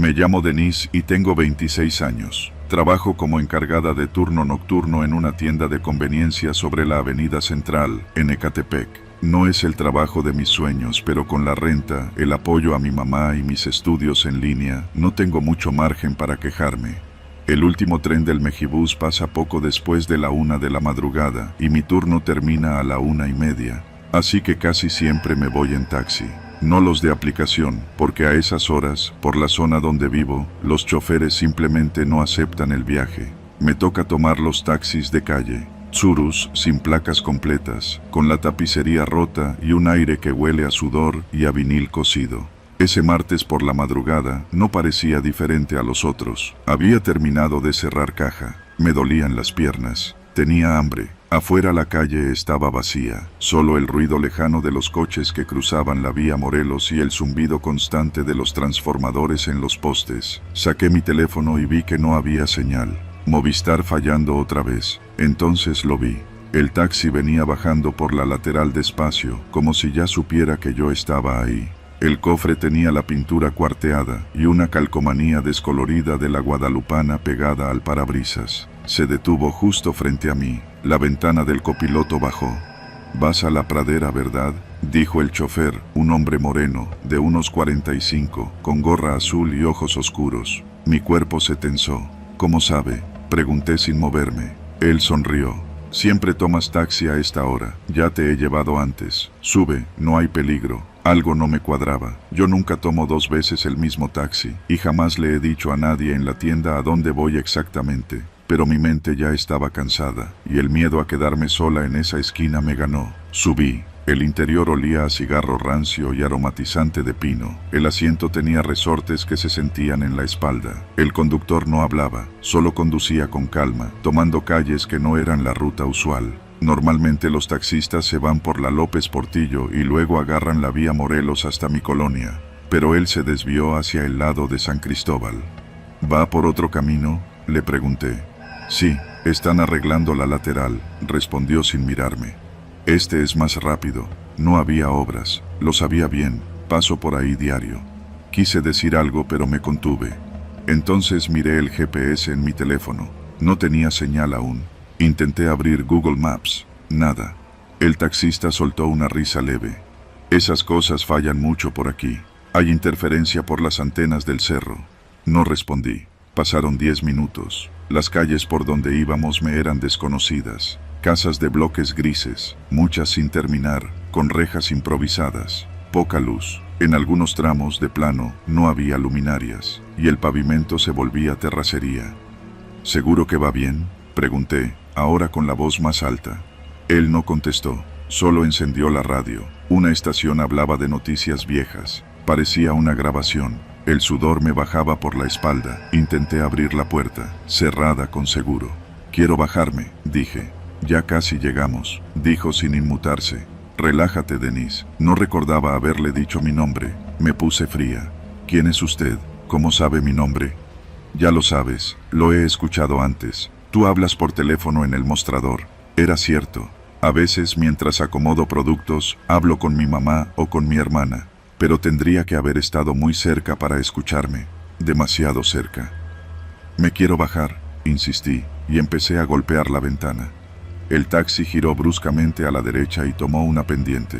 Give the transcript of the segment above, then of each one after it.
Me llamo Denise y tengo 26 años. Trabajo como encargada de turno nocturno en una tienda de conveniencia sobre la Avenida Central, en Ecatepec. No es el trabajo de mis sueños, pero con la renta, el apoyo a mi mamá y mis estudios en línea, no tengo mucho margen para quejarme. El último tren del Mejibus pasa poco después de la 1 de la madrugada y mi turno termina a la 1:30, así que casi siempre me voy en taxi. No los de aplicación, porque a esas horas, por la zona donde vivo, los choferes simplemente no aceptan el viaje. Me toca tomar los taxis de calle, Tsurus sin placas completas, con la tapicería rota y un aire que huele a sudor y a vinil cocido. Ese martes por la madrugada no parecía diferente a los otros. Había terminado de cerrar caja, me dolían las piernas, tenía hambre. Afuera la calle estaba vacía, solo el ruido lejano de los coches que cruzaban la vía Morelos y el zumbido constante de los transformadores en los postes. Saqué mi teléfono y vi que no había señal. Movistar fallando otra vez. Entonces lo vi. El taxi venía bajando por la lateral despacio, como si ya supiera que yo estaba ahí. El cofre tenía la pintura cuarteada y una calcomanía descolorida de la guadalupana pegada al parabrisas. Se detuvo justo frente a mí. La ventana del copiloto bajó. «Vas a la pradera, ¿verdad?», dijo el chofer, un hombre moreno, de unos 45, con gorra azul y ojos oscuros. Mi cuerpo se tensó. «¿Cómo sabe?», pregunté sin moverme. Él sonrió. «Siempre tomas taxi a esta hora. Ya te he llevado antes. Sube, no hay peligro». Algo no me cuadraba. Yo nunca tomo 2 veces el mismo taxi, y jamás le he dicho a nadie en la tienda a dónde voy exactamente. Pero mi mente ya estaba cansada, y el miedo a quedarme sola en esa esquina me ganó. Subí. El interior olía a cigarro rancio y aromatizante de pino. El asiento tenía resortes que se sentían en la espalda. El conductor no hablaba, solo conducía con calma, tomando calles que no eran la ruta usual. Normalmente los taxistas se van por la López Portillo y luego agarran la vía Morelos hasta mi colonia, pero él se desvió hacia el lado de San Cristóbal. ¿Va por otro camino?, le pregunté. Sí, están arreglando la lateral, respondió sin mirarme. Este es más rápido. No había obras, lo sabía bien, paso por ahí diario. Quise decir algo pero me contuve. Entonces miré el GPS en mi teléfono. No tenía señal aún. Intenté abrir Google Maps. Nada. El taxista soltó una risa leve. Esas cosas fallan mucho por aquí. Hay interferencia por las antenas del cerro. No respondí. Pasaron 10 minutos. Las calles por donde íbamos me eran desconocidas. Casas de bloques grises, muchas sin terminar, con rejas improvisadas. Poca luz. En algunos tramos de plano no había luminarias, y el pavimento se volvía terracería. ¿Seguro que va bien?, pregunté, ahora con la voz más alta. Él no contestó, solo encendió la radio. Una estación hablaba de noticias viejas. Parecía una grabación. El sudor me bajaba por la espalda. Intenté abrir la puerta, cerrada con seguro. «Quiero bajarme», dije. «Ya casi llegamos», dijo sin inmutarse. «Relájate, Denise». No recordaba haberle dicho mi nombre. Me puse fría. «¿Quién es usted? ¿Cómo sabe mi nombre?» «Ya lo sabes, lo he escuchado antes. Tú hablas por teléfono en el mostrador». Era cierto. A veces, mientras acomodo productos, hablo con mi mamá o con mi hermana. Pero tendría que haber estado muy cerca para escucharme. Demasiado cerca. «Me quiero bajar», insistí, y empecé a golpear la ventana. El taxi giró bruscamente a la derecha y tomó una pendiente.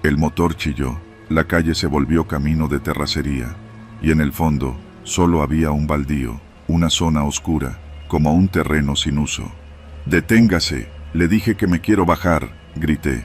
El motor chilló. La calle se volvió camino de terracería. Y en el fondo, solo había un baldío, una zona oscura, como un terreno sin uso. «Deténgase», le dije que me quiero bajar, grité.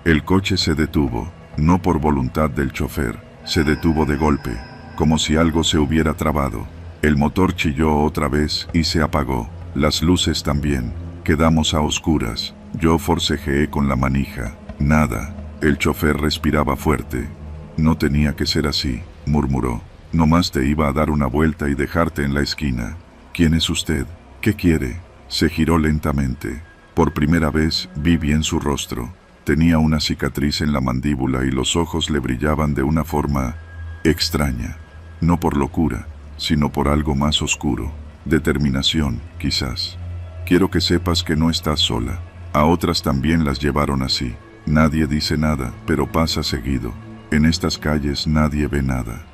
El coche se detuvo, no por voluntad del chofer, se detuvo de golpe, como si algo se hubiera trabado. El motor chilló otra vez y se apagó. Las luces también. Quedamos a oscuras. Yo forcejeé con la manija. Nada. El chofer respiraba fuerte. «No tenía que ser así», murmuró. «Nomás te iba a dar una vuelta y dejarte en la esquina». «¿Quién es usted? ¿Qué quiere?». Se giró lentamente. Por primera vez vi bien su rostro. Tenía una cicatriz en la mandíbula y los ojos le brillaban de una forma extraña. No por locura, sino por algo más oscuro. Determinación, quizás. «Quiero que sepas que no estás sola. A otras también las llevaron así. Nadie dice nada, pero pasa seguido. En estas calles nadie ve nada».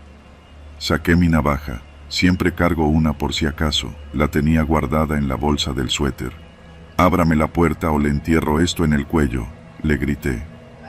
Saqué mi navaja. Siempre cargo una por si acaso. La tenía guardada en la bolsa del suéter. «Ábrame la puerta o le entierro esto en el cuello», le grité.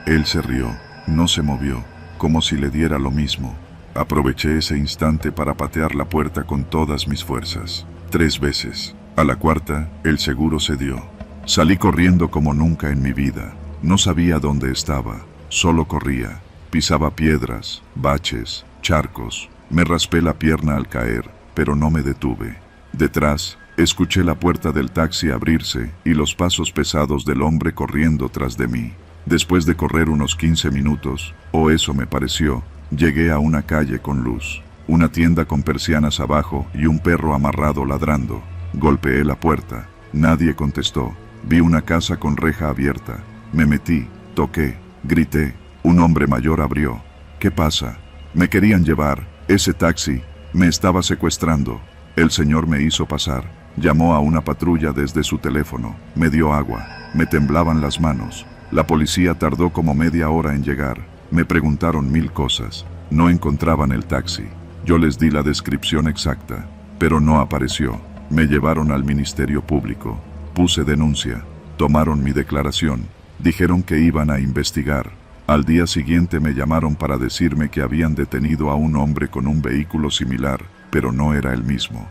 Él se rió. No se movió, como si le diera lo mismo. Aproveché ese instante para patear la puerta con todas mis fuerzas. 3 veces. A la cuarta, el seguro cedió. Salí corriendo como nunca en mi vida. No sabía dónde estaba. Solo corría. Pisaba piedras, baches, charcos. Me raspé la pierna al caer, pero no me detuve. Detrás, escuché la puerta del taxi abrirse y los pasos pesados del hombre corriendo tras de mí. Después de correr unos 15 minutos, o eso me pareció, llegué a una calle con luz. Una tienda con persianas abajo y un perro amarrado ladrando. Golpeé la puerta. Nadie contestó. Vi una casa con reja abierta. Me metí, toqué, grité. Un hombre mayor abrió. «¿Qué pasa?» Me querían llevar. Ese taxi me estaba secuestrando. El señor me hizo pasar. Llamó a una patrulla desde su teléfono. Me dio agua. Me temblaban las manos. La policía tardó como media hora en llegar. Me preguntaron 1000 cosas. No encontraban el taxi. Yo les di la descripción exacta, pero no apareció. Me llevaron al Ministerio Público. Puse denuncia. Tomaron mi declaración. Dijeron que iban a investigar. Al día siguiente me llamaron para decirme que habían detenido a un hombre con un vehículo similar, pero no era el mismo.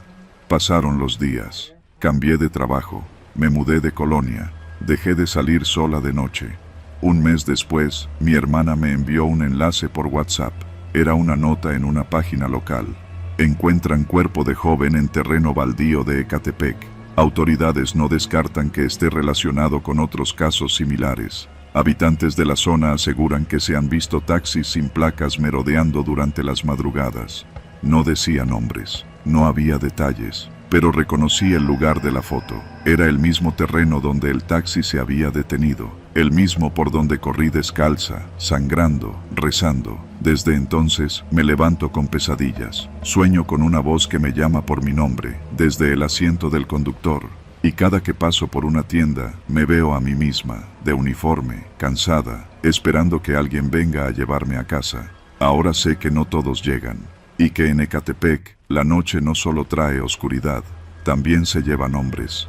Pasaron los días. Cambié de trabajo. Me mudé de colonia. Dejé de salir sola de noche. Un mes después, mi hermana me envió un enlace por WhatsApp. Era una nota en una página local. Encuentran cuerpo de joven en terreno baldío de Ecatepec. Autoridades no descartan que esté relacionado con otros casos similares. Habitantes de la zona aseguran que se han visto taxis sin placas merodeando durante las madrugadas. No decía nombres, no había detalles, pero reconocí el lugar de la foto. Era el mismo terreno donde el taxi se había detenido, el mismo por donde corrí descalza, sangrando, rezando. Desde entonces me levanto con pesadillas. Sueño con una voz que me llama por mi nombre, desde el asiento del conductor. Y cada que paso por una tienda, me veo a mí misma, de uniforme, cansada, esperando que alguien venga a llevarme a casa. Ahora sé que no todos llegan, y que en Ecatepec, la noche no solo trae oscuridad, también se llevan hombres.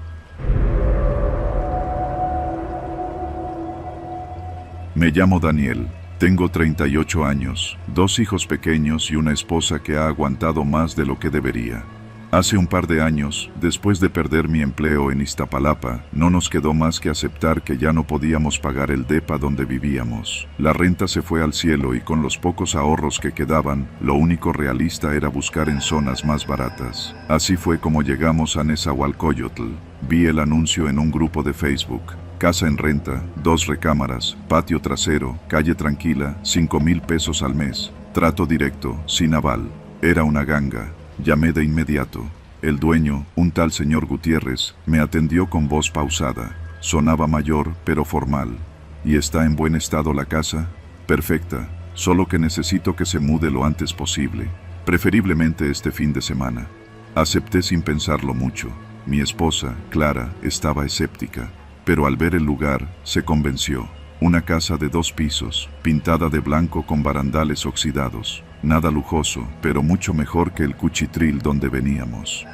Me llamo Daniel, tengo 38 años, 2 hijos pequeños y una esposa que ha aguantado más de lo que debería. Hace un par de años, después de perder mi empleo en Iztapalapa, no nos quedó más que aceptar que ya no podíamos pagar el depa donde vivíamos. La renta se fue al cielo y con los pocos ahorros que quedaban, lo único realista era buscar en zonas más baratas. Así fue como llegamos a Nezahualcóyotl. Vi el anuncio en un grupo de Facebook. Casa en renta, 2 recámaras, patio trasero, calle tranquila, 5,000 pesos al mes. Trato directo, sin aval. Era una ganga. Llamé de inmediato. El dueño, un tal señor Gutiérrez, me atendió con voz pausada. Sonaba mayor, pero formal. ¿Y está en buen estado la casa? Perfecta, solo que necesito que se mude lo antes posible, preferiblemente este fin de semana. Acepté sin pensarlo mucho. Mi esposa, Clara, estaba escéptica, pero al ver el lugar, se convenció. Una casa de 2 pisos, pintada de blanco con barandales oxidados. Nada lujoso, pero mucho mejor que el cuchitril donde veníamos.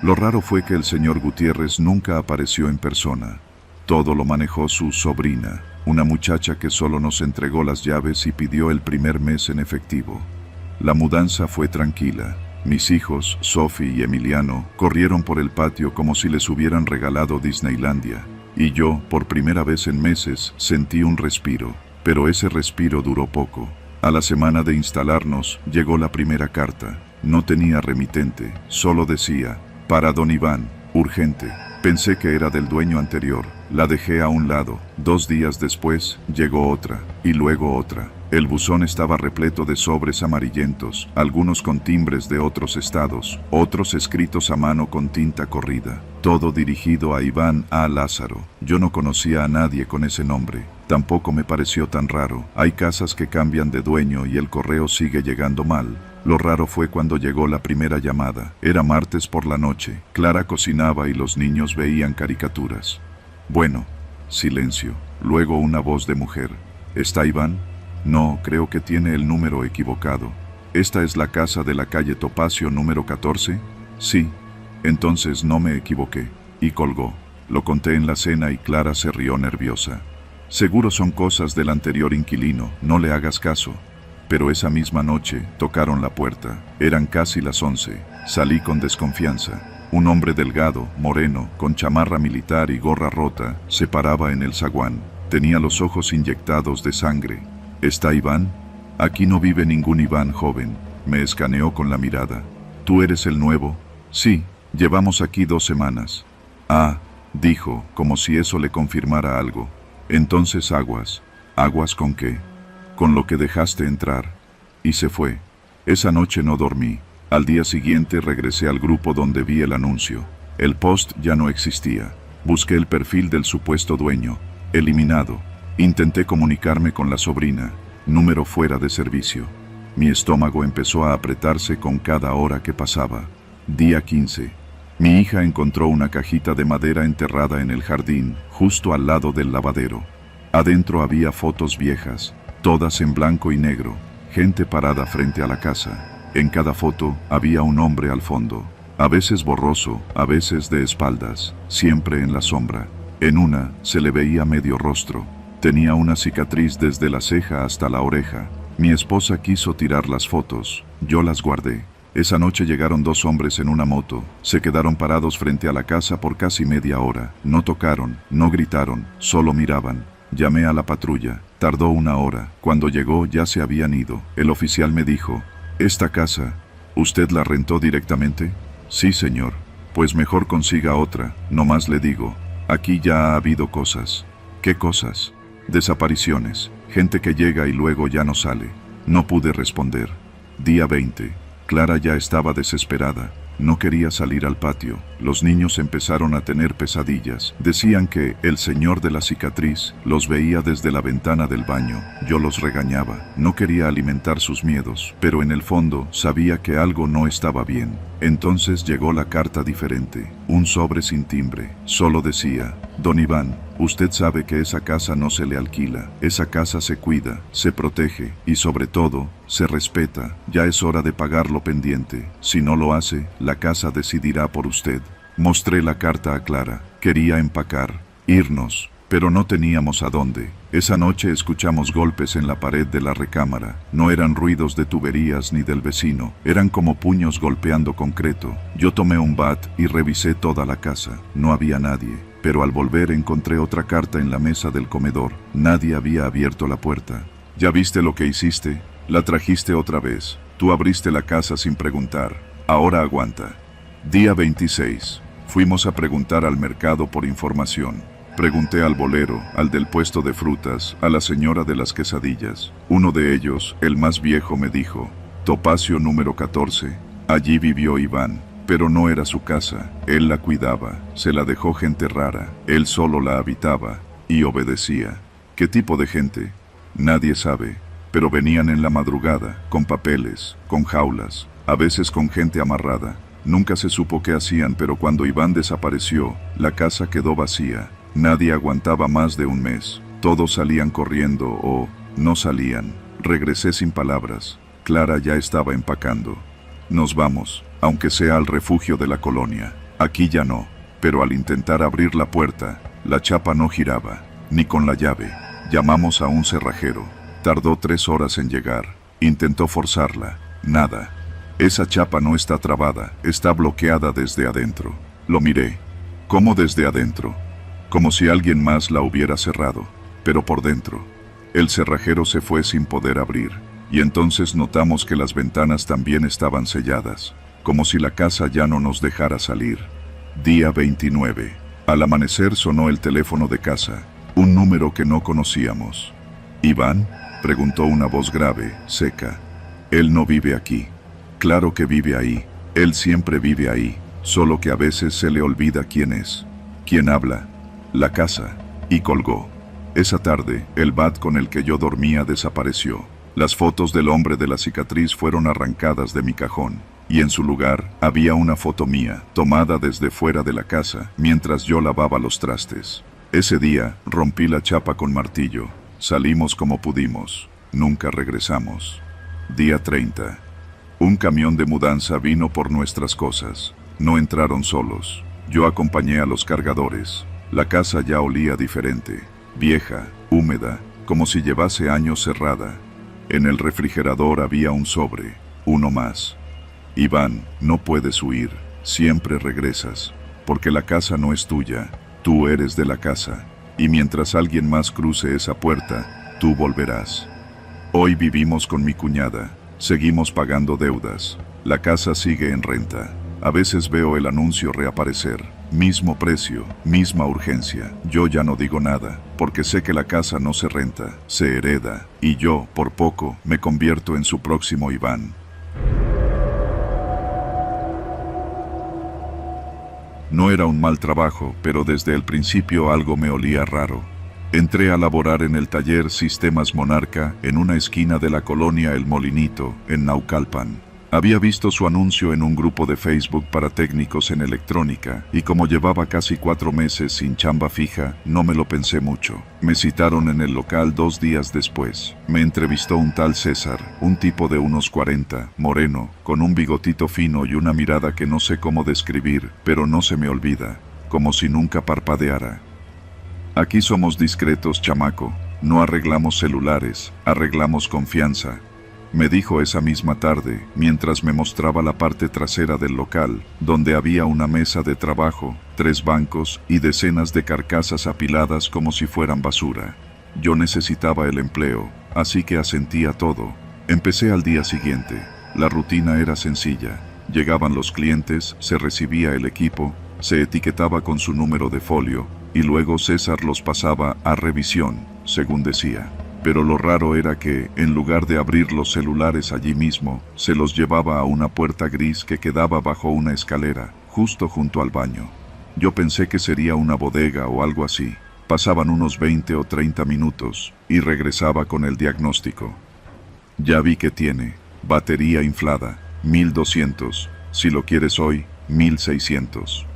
Lo raro fue que el señor Gutiérrez nunca apareció en persona. Todo lo manejó su sobrina, una muchacha que solo nos entregó las llaves y pidió el primer mes en efectivo. La mudanza fue tranquila. Mis hijos, Sophie y Emiliano, corrieron por el patio como si les hubieran regalado Disneylandia. Y yo, por primera vez en meses, sentí un respiro. Pero ese respiro duró poco. A la semana de instalarnos, llegó la primera carta. No tenía remitente, solo decía, para don Iván, urgente. Pensé que era del dueño anterior. La dejé a un lado. 2 días después, llegó otra, y luego otra. El buzón estaba repleto de sobres amarillentos, algunos con timbres de otros estados, otros escritos a mano con tinta corrida. Todo dirigido a Iván A. Lázaro. Yo no conocía a nadie con ese nombre. Tampoco me pareció tan raro. Hay casas que cambian de dueño y el correo sigue llegando mal. Lo raro fue cuando llegó la primera llamada. Era martes por la noche. Clara cocinaba y los niños veían caricaturas. Bueno, silencio. Luego una voz de mujer. ¿Está Iván? No, creo que tiene el número equivocado. ¿Esta es la casa de la calle Topacio número 14? Sí. Entonces no me equivoqué. Y colgó. Lo conté en la cena y Clara se rió nerviosa. Seguro son cosas del anterior inquilino, no le hagas caso. Pero esa misma noche tocaron la puerta. Eran casi las 11. Salí con desconfianza. Un hombre delgado, moreno, con chamarra militar y gorra rota, se paraba en el zaguán. Tenía los ojos inyectados de sangre. ¿Está Iván? Aquí no vive ningún Iván, joven. Me escaneó con la mirada. ¿Tú eres el nuevo? Sí, llevamos aquí 2 semanas. Ah, dijo, como si eso le confirmara algo. Entonces aguas. ¿Aguas con qué? Con lo que dejaste entrar. Y se fue. Esa noche no dormí. Al día siguiente regresé al grupo donde vi el anuncio. El post ya no existía. Busqué el perfil del supuesto dueño. Eliminado. Intenté comunicarme con la sobrina. Número fuera de servicio. Mi estómago empezó a apretarse con cada hora que pasaba. Día 15. Mi hija encontró una cajita de madera enterrada en el jardín, justo al lado del lavadero. Adentro había fotos viejas, todas en blanco y negro, gente parada frente a la casa. En cada foto había un hombre al fondo, a veces borroso, a veces de espaldas, siempre en la sombra. En una se le veía medio rostro. Tenía una cicatriz desde la ceja hasta la oreja. Mi esposa quiso tirar las fotos, yo las guardé. Esa noche llegaron 2 hombres en una moto, se quedaron parados frente a la casa por casi media hora. No tocaron, no gritaron, solo miraban. Llamé a la patrulla, tardó 1 hora. Cuando llegó ya se habían ido. El oficial me dijo: ¿esta casa, usted la rentó directamente? Sí, señor. Pues mejor consiga otra, nomás le digo. Aquí ya ha habido cosas. ¿Qué cosas? Desapariciones, gente que llega y luego ya no sale. No pude responder. Día 20. Clara ya estaba desesperada. No quería salir al patio. Los niños empezaron a tener pesadillas. Decían que el señor de la cicatriz los veía desde la ventana del baño. Yo los regañaba. No quería alimentar sus miedos, pero en el fondo sabía que algo no estaba bien. Entonces llegó la carta diferente. Un sobre sin timbre. Solo decía: Don Iván, usted sabe que esa casa no se le alquila. Esa casa se cuida, se protege y sobre todo, se respeta. Ya es hora de pagar lo pendiente. Si no lo hace, la casa decidirá por usted. Mostré la carta a Clara. Quería empacar, irnos, pero no teníamos a dónde. Esa noche escuchamos golpes en la pared de la recámara. No eran ruidos de tuberías ni del vecino, eran como puños golpeando concreto. Yo tomé un bat y revisé toda la casa. No había nadie, pero al volver encontré otra carta en la mesa del comedor. Nadie había abierto la puerta. ¿Ya viste lo que hiciste? La trajiste otra vez. Tú abriste la casa sin preguntar. Ahora aguanta. Día 26. Fuimos a preguntar al mercado por información. Pregunté al bolero, al del puesto de frutas, a la señora de las quesadillas. Uno de ellos, el más viejo, me dijo: Topacio número 14. Allí vivió Iván, pero no era su casa. Él la cuidaba, se la dejó gente rara. Él solo la habitaba y obedecía. ¿Qué tipo de gente? Nadie sabe. Pero venían en la madrugada, con papeles, con jaulas, a veces con gente amarrada. Nunca se supo qué hacían, pero cuando Iván desapareció, la casa quedó vacía. Nadie aguantaba más de 1 mes. Todos salían corriendo o no salían. Regresé sin palabras. Clara ya estaba empacando. Nos vamos, aunque sea al refugio de la colonia. Aquí ya no. Pero al intentar abrir la puerta, la chapa no giraba, ni con la llave. Llamamos a un cerrajero. Tardó 3 horas en llegar. Intentó forzarla. Nada. Esa chapa no está trabada, está bloqueada desde adentro. Lo miré. ¿Cómo desde adentro? Como si alguien más la hubiera cerrado, pero por dentro. El cerrajero se fue sin poder abrir, y entonces notamos que las ventanas también estaban selladas, como si la casa ya no nos dejara salir. Día 29. Al amanecer sonó el teléfono de casa, un número que no conocíamos. ¿Iván?, preguntó una voz grave, seca. Él no vive aquí. Claro que vive ahí. Él siempre vive ahí, solo que a veces se le olvida quién es. ¿Quién habla? La casa. Y colgó. Esa tarde, el bat con el que yo dormía desapareció. Las fotos del hombre de la cicatriz fueron arrancadas de mi cajón, y en su lugar había una foto mía, tomada desde fuera de la casa, mientras yo lavaba los trastes. Ese día, rompí la chapa con martillo. Salimos como pudimos. Nunca regresamos. Día 30. Un camión de mudanza vino por nuestras cosas. No entraron solos. Yo acompañé a los cargadores. La casa ya olía diferente, vieja, húmeda, como si llevase años cerrada. En el refrigerador había un sobre, uno más. Iván, no puedes huir, siempre regresas, porque la casa no es tuya, tú eres de la casa, y mientras alguien más cruce esa puerta, tú volverás. Hoy vivimos con mi cuñada, seguimos pagando deudas, la casa sigue en renta. A veces veo el anuncio reaparecer, mismo precio, misma urgencia. Yo ya no digo nada, porque sé que la casa no se renta, se hereda, y yo, por poco, me convierto en su próximo Iván. No era un mal trabajo, pero desde el principio algo me olía raro. Entré a laborar en el taller Sistemas Monarca, en una esquina de la colonia El Molinito, en Naucalpan. Había visto su anuncio en un grupo de Facebook para técnicos en electrónica, y como llevaba casi 4 meses sin chamba fija, no me lo pensé mucho. Me citaron en el local 2 días después. Me entrevistó un tal César, un tipo de unos 40, moreno, con un bigotito fino y una mirada que no sé cómo describir, pero no se me olvida, como si nunca parpadeara. Aquí somos discretos, chamaco, no arreglamos celulares, arreglamos confianza. Me dijo esa misma tarde, mientras me mostraba la parte trasera del local, donde había una mesa de trabajo, 3 bancos y decenas de carcasas apiladas como si fueran basura. Yo necesitaba el empleo, así que asentí a todo. Empecé al día siguiente. La rutina era sencilla. Llegaban los clientes, se recibía el equipo, se etiquetaba con su número de folio, y luego César los pasaba a revisión, según decía. Pero lo raro era que, en lugar de abrir los celulares allí mismo, se los llevaba a una puerta gris que quedaba bajo una escalera, justo junto al baño. Yo pensé que sería una bodega o algo así. Pasaban unos 20 o 30 minutos, y regresaba con el diagnóstico. Ya vi que tiene batería inflada, 1200, si lo quieres hoy, 1600.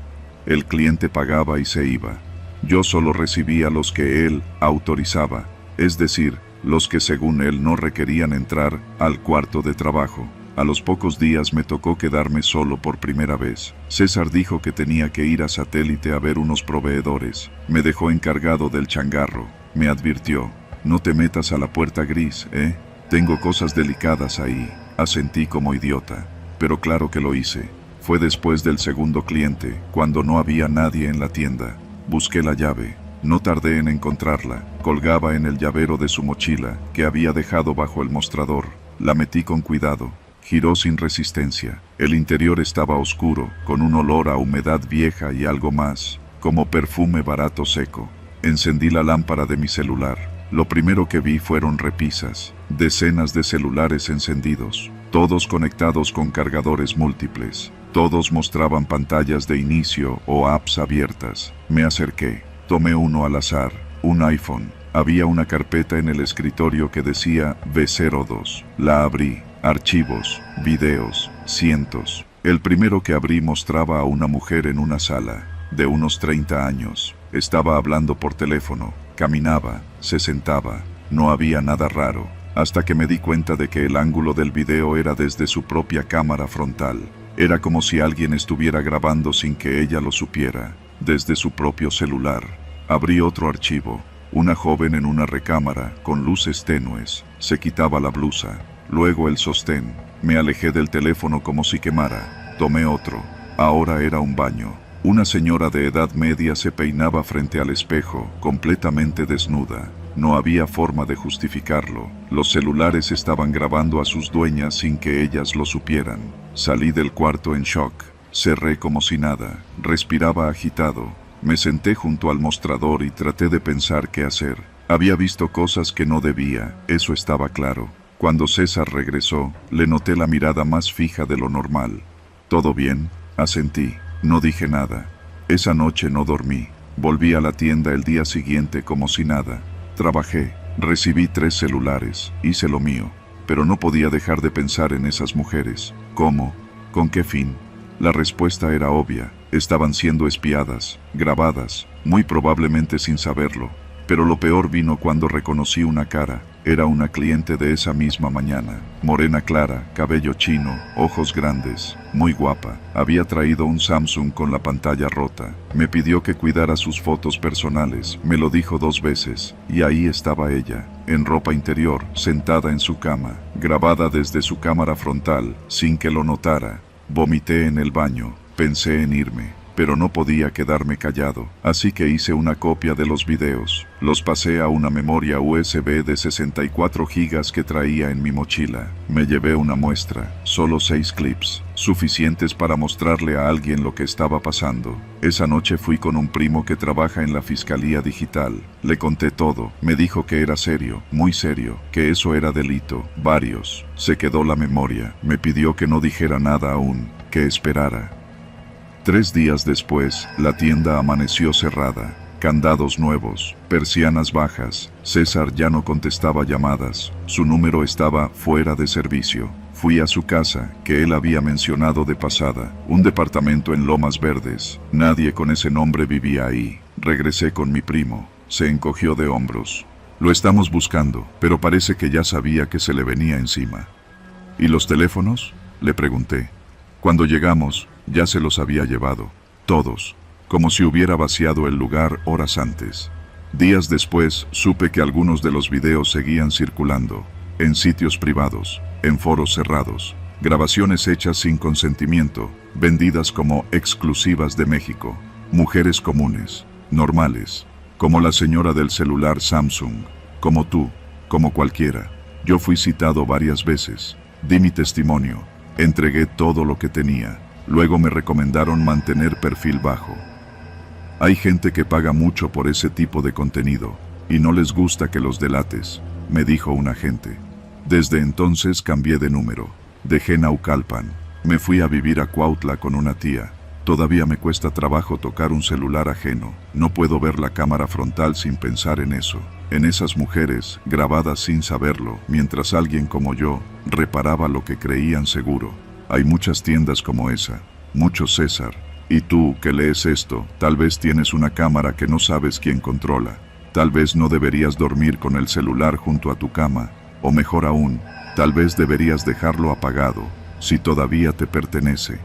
El cliente pagaba y se iba. Yo solo recibía los que él autorizaba, es decir, los que según él no requerían entrar al cuarto de trabajo. A los pocos días me tocó quedarme solo por primera vez. César dijo que tenía que ir a Satélite a ver unos proveedores. Me dejó encargado del changarro. Me advirtió, no te metas a la puerta gris, ¿eh? Tengo cosas delicadas ahí. Asentí como idiota. Pero claro que lo hice. Fue después del segundo cliente, cuando no había nadie en la tienda. Busqué la llave. No tardé en encontrarla. Colgaba en el llavero de su mochila, que había dejado bajo el mostrador. La metí con cuidado. Giró sin resistencia. El interior estaba oscuro, con un olor a humedad vieja y algo más, como perfume barato seco. Encendí la lámpara de mi celular. Lo primero que vi fueron repisas, decenas de celulares encendidos, todos conectados con cargadores múltiples. Todos mostraban pantallas de inicio o apps abiertas. Me acerqué. Tomé uno al azar, un iPhone. Había una carpeta en el escritorio que decía V02. La abrí. Archivos, videos, cientos. El primero que abrí mostraba a una mujer en una sala, de unos 30 años. Estaba hablando por teléfono, caminaba, se sentaba. No había nada raro, hasta que me di cuenta de que el ángulo del video era desde su propia cámara frontal. Era como si alguien estuviera grabando sin que ella lo supiera, desde su propio celular. Abrí otro archivo. Una joven en una recámara, con luces tenues, se quitaba la blusa. Luego el sostén. Me alejé del teléfono como si quemara. Tomé otro. Ahora era un baño. Una señora de edad media se peinaba frente al espejo, completamente desnuda. No había forma de justificarlo. Los celulares estaban grabando a sus dueñas sin que ellas lo supieran. Salí del cuarto en shock. Cerré como si nada. Respiraba agitado. Me senté junto al mostrador y traté de pensar qué hacer. Había visto cosas que no debía, eso estaba claro. Cuando César regresó, le noté la mirada más fija de lo normal. ¿Todo bien? Asentí. No dije nada. Esa noche no dormí. Volví a la tienda el día siguiente como si nada. Trabajé. Recibí 3 celulares. Hice lo mío. Pero no podía dejar de pensar en esas mujeres. ¿Cómo? ¿Con qué fin? La respuesta era obvia. Estaban siendo espiadas, grabadas, muy probablemente sin saberlo. Pero lo peor vino cuando reconocí una cara. Era una cliente de esa misma mañana. Morena clara, cabello chino, ojos grandes, muy guapa. Había traído un Samsung con la pantalla rota. Me pidió que cuidara sus fotos personales. Me lo dijo 2 veces. Y ahí estaba ella, en ropa interior, sentada en su cama, grabada desde su cámara frontal, sin que lo notara. Vomité en el baño. Pensé en irme, pero no podía quedarme callado, así que hice una copia de los videos. Los pasé a una memoria USB de 64 gigas que traía en mi mochila. Me llevé una muestra, solo 6 clips, suficientes para mostrarle a alguien lo que estaba pasando. Esa noche fui con un primo que trabaja en la Fiscalía Digital. Le conté todo. Me dijo que era serio, muy serio, que eso era delito, varios. Se quedó la memoria. Me pidió que no dijera nada aún, que esperara. 3 días después, la tienda amaneció cerrada. Candados nuevos, persianas bajas. César ya no contestaba llamadas. Su número estaba fuera de servicio. Fui a su casa, que él había mencionado de pasada, un departamento en Lomas Verdes. Nadie con ese nombre vivía ahí. Regresé con mi primo. Se encogió de hombros. Lo estamos buscando, pero parece que ya sabía que se le venía encima. ¿Y los teléfonos?, le pregunté. Cuando llegamos, ya se los había llevado, todos, como si hubiera vaciado el lugar horas antes. Días después, supe que algunos de los videos seguían circulando, en sitios privados, en foros cerrados, grabaciones hechas sin consentimiento, vendidas como exclusivas de México, mujeres comunes, normales, como la señora del celular Samsung, como tú, como cualquiera. Yo fui citado varias veces, di mi testimonio, entregué todo lo que tenía. Luego me recomendaron mantener perfil bajo. Hay gente que paga mucho por ese tipo de contenido, y no les gusta que los delates, me dijo un agente. Desde entonces cambié de número. Dejé Naucalpan. Me fui a vivir a Cuautla con una tía. Todavía me cuesta trabajo tocar un celular ajeno. No puedo ver la cámara frontal sin pensar en eso. En esas mujeres, grabadas sin saberlo, mientras alguien como yo, reparaba lo que creían seguro. Hay muchas tiendas como esa, mucho César. Y tú, que lees esto, tal vez tienes una cámara que no sabes quién controla. Tal vez no deberías dormir con el celular junto a tu cama, o mejor aún, tal vez deberías dejarlo apagado, si todavía te pertenece.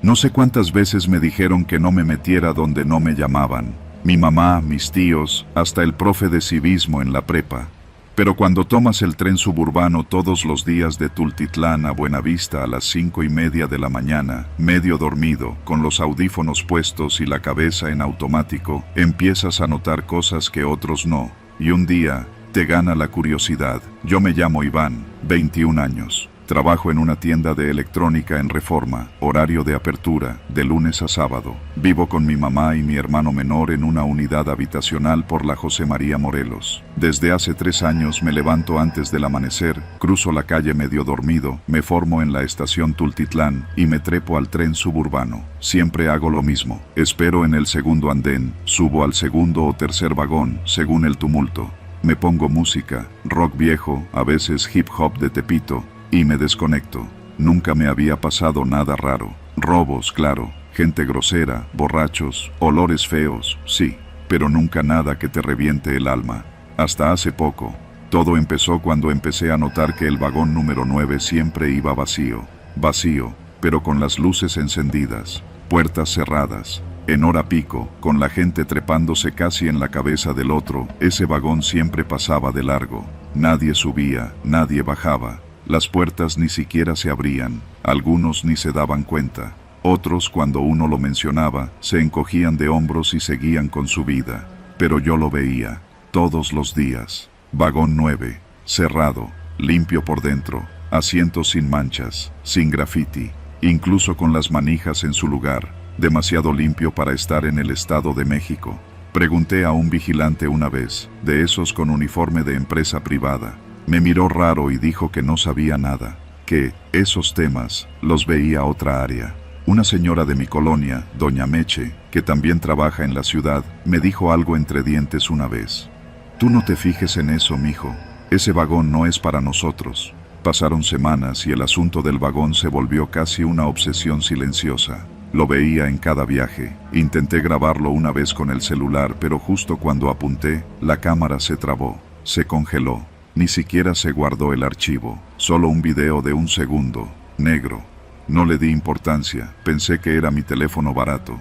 No sé cuántas veces me dijeron que no me metiera donde no me llamaban. Mi mamá, mis tíos, hasta el profe de civismo en la prepa. Pero cuando tomas el tren suburbano todos los días de Tultitlán a Buenavista a las 5:30 de la mañana, medio dormido, con los audífonos puestos y la cabeza en automático, empiezas a notar cosas que otros no. Y un día, te gana la curiosidad. Yo me llamo Iván, 21 años. Trabajo en una tienda de electrónica en Reforma, horario de apertura, de lunes a sábado. Vivo con mi mamá y mi hermano menor en una unidad habitacional por la José María Morelos. Desde hace 3 años me levanto antes del amanecer, cruzo la calle medio dormido, me formo en la estación Tultitlán y me trepo al tren suburbano. Siempre hago lo mismo. Espero en el segundo andén, subo al segundo o tercer vagón, según el tumulto. Me pongo música, rock viejo, a veces hip hop de Tepito, y me desconecto. Nunca me había pasado nada raro. Robos, claro, gente grosera, borrachos, olores feos, sí, pero nunca nada que te reviente el alma. Hasta hace poco. Todo empezó cuando empecé a notar que el vagón número 9 siempre iba vacío. Vacío, pero con las luces encendidas, puertas cerradas. En hora pico, con la gente trepándose casi en la cabeza del otro, ese vagón siempre pasaba de largo. Nadie subía, nadie bajaba. Las puertas ni siquiera se abrían, algunos ni se daban cuenta. Otros, cuando uno lo mencionaba, se encogían de hombros y seguían con su vida. Pero yo lo veía, todos los días. Vagón 9, cerrado, limpio por dentro, asientos sin manchas, sin grafiti, incluso con las manijas en su lugar, demasiado limpio para estar en el Estado de México. Pregunté a un vigilante una vez, de esos con uniforme de empresa privada. Me miró raro y dijo que no sabía nada, que esos temas los veía otra área. Una señora de mi colonia, doña Meche, que también trabaja en la ciudad, me dijo algo entre dientes una vez. Tú no te fijes en eso, mijo. Ese vagón no es para nosotros. Pasaron semanas y el asunto del vagón se volvió casi una obsesión silenciosa. Lo veía en cada viaje. Intenté grabarlo una vez con el celular, pero justo cuando apunté, la cámara se trabó, se congeló. Ni siquiera se guardó el archivo, solo un video de 1 segundo, negro. No le di importancia, pensé que era mi teléfono barato.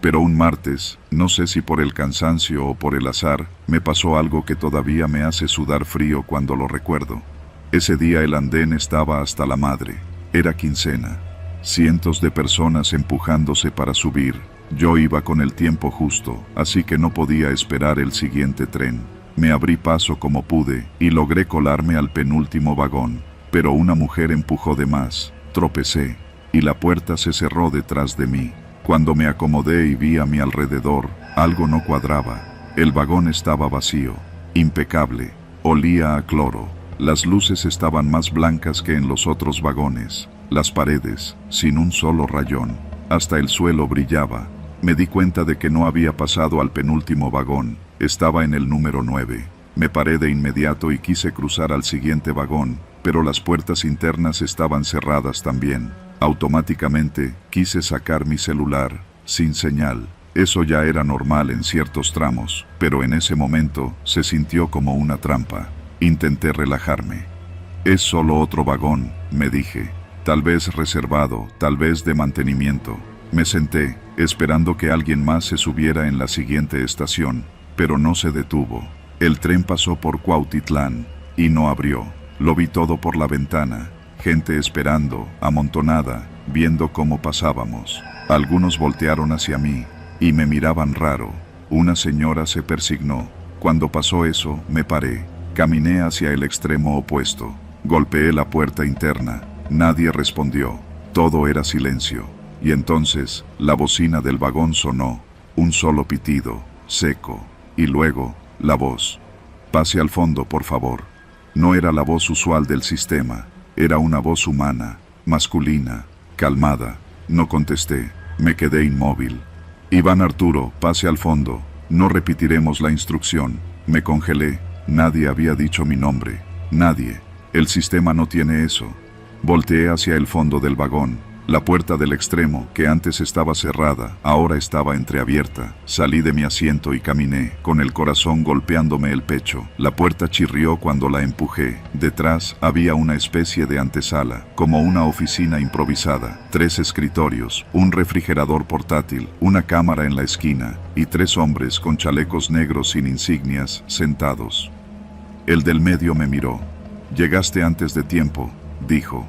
Pero un martes, no sé si por el cansancio o por el azar, me pasó algo que todavía me hace sudar frío cuando lo recuerdo. Ese día el andén estaba hasta la madre. Era quincena. Cientos de personas empujándose para subir. Yo iba con el tiempo justo, así que no podía esperar el siguiente tren. Me abrí paso como pude y logré colarme al penúltimo vagón. Pero una mujer empujó de más. Tropecé y la puerta se cerró detrás de mí. Cuando me acomodé y vi a mi alrededor, algo no cuadraba. El vagón estaba vacío, impecable, olía a cloro. Las luces estaban más blancas que en los otros vagones. Las paredes, sin un solo rayón. Hasta el suelo brillaba. Me di cuenta de que no había pasado al penúltimo vagón. Estaba en el número 9. Me paré de inmediato y quise cruzar al siguiente vagón, pero las puertas internas estaban cerradas también. Automáticamente, quise sacar mi celular, sin señal. Eso ya era normal en ciertos tramos, pero en ese momento se sintió como una trampa. Intenté relajarme. Es solo otro vagón, me dije. Tal vez reservado, tal vez de mantenimiento. Me senté, esperando que alguien más se subiera en la siguiente estación, pero no se detuvo. El tren pasó por Cuautitlán y no abrió. Lo vi todo por la ventana. Gente esperando, amontonada, viendo cómo pasábamos. Algunos voltearon hacia mí y me miraban raro. Una señora se persignó. Cuando pasó eso, me paré. Caminé hacia el extremo opuesto. Golpeé la puerta interna. Nadie respondió. Todo era silencio. Y entonces, la bocina del vagón sonó. Un solo pitido, seco. Y luego, la voz. Pase al fondo, por favor. No era la voz usual del sistema. Era una voz humana, masculina, calmada. No contesté. Me quedé inmóvil. Iván Arturo, pase al fondo. No repetiremos la instrucción. Me congelé. Nadie había dicho mi nombre. Nadie. El sistema no tiene eso. Volteé hacia el fondo del vagón. La puerta del extremo, que antes estaba cerrada, ahora estaba entreabierta. Salí de mi asiento y caminé, con el corazón golpeándome el pecho. La puerta chirrió cuando la empujé. Detrás había una especie de antesala, como una oficina improvisada. 3 escritorios, un refrigerador portátil, una cámara en la esquina, y 3 hombres con chalecos negros sin insignias, sentados. El del medio me miró. «Llegaste antes de tiempo», dijo.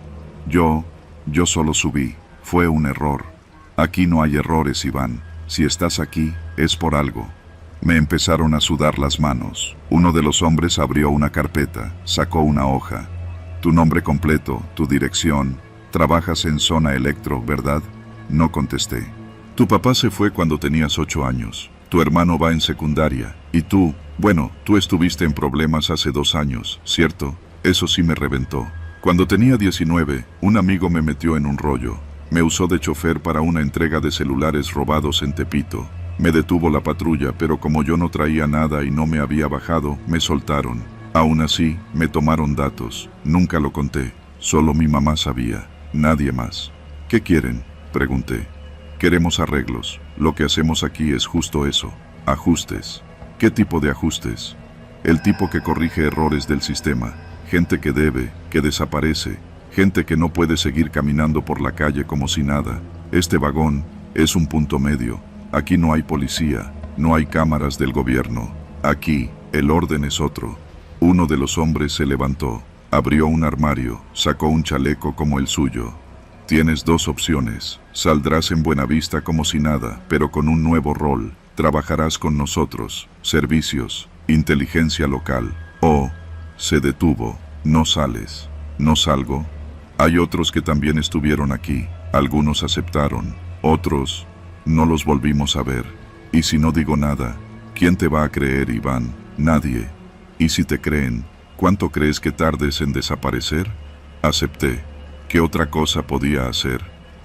Yo solo subí. Fue un error. Aquí no hay errores, Iván. Si estás aquí, es por algo. Me empezaron a sudar las manos. Uno de los hombres abrió una carpeta, sacó una hoja. Tu nombre completo, tu dirección. Trabajas en Zona Electro, ¿verdad? No contesté. Tu papá se fue cuando tenías 8 años. Tu hermano va en secundaria. Y tú, bueno, tú estuviste en problemas hace 2 años, ¿cierto? Eso sí me reventó. Cuando tenía 19, un amigo me metió en un rollo. Me usó de chofer para una entrega de celulares robados en Tepito. Me detuvo la patrulla, pero como yo no traía nada y no me había bajado, me soltaron. Aún así, me tomaron datos. Nunca lo conté. Solo mi mamá sabía. Nadie más. ¿Qué quieren?, pregunté. Queremos arreglos. Lo que hacemos aquí es justo eso. Ajustes. ¿Qué tipo de ajustes? El tipo que corrige errores del sistema. Gente que debe, que desaparece, gente que no puede seguir caminando por la calle como si nada. Este vagón es un punto medio. Aquí no hay policía, no hay cámaras del gobierno. Aquí, el orden es otro. Uno de los hombres se levantó, abrió un armario, sacó un chaleco como el suyo. Tienes 2 opciones. Saldrás en Buenavista como si nada, pero con un nuevo rol. Trabajarás con nosotros, servicios, inteligencia local. O... Se detuvo. No sales. No salgo. Hay otros que también estuvieron aquí. Algunos aceptaron. Otros, no los volvimos a ver. Y si no digo nada, ¿quién te va a creer, Iván? Nadie. Y si te creen, ¿cuánto crees que tardes en desaparecer? Acepté. ¿Qué otra cosa podía hacer?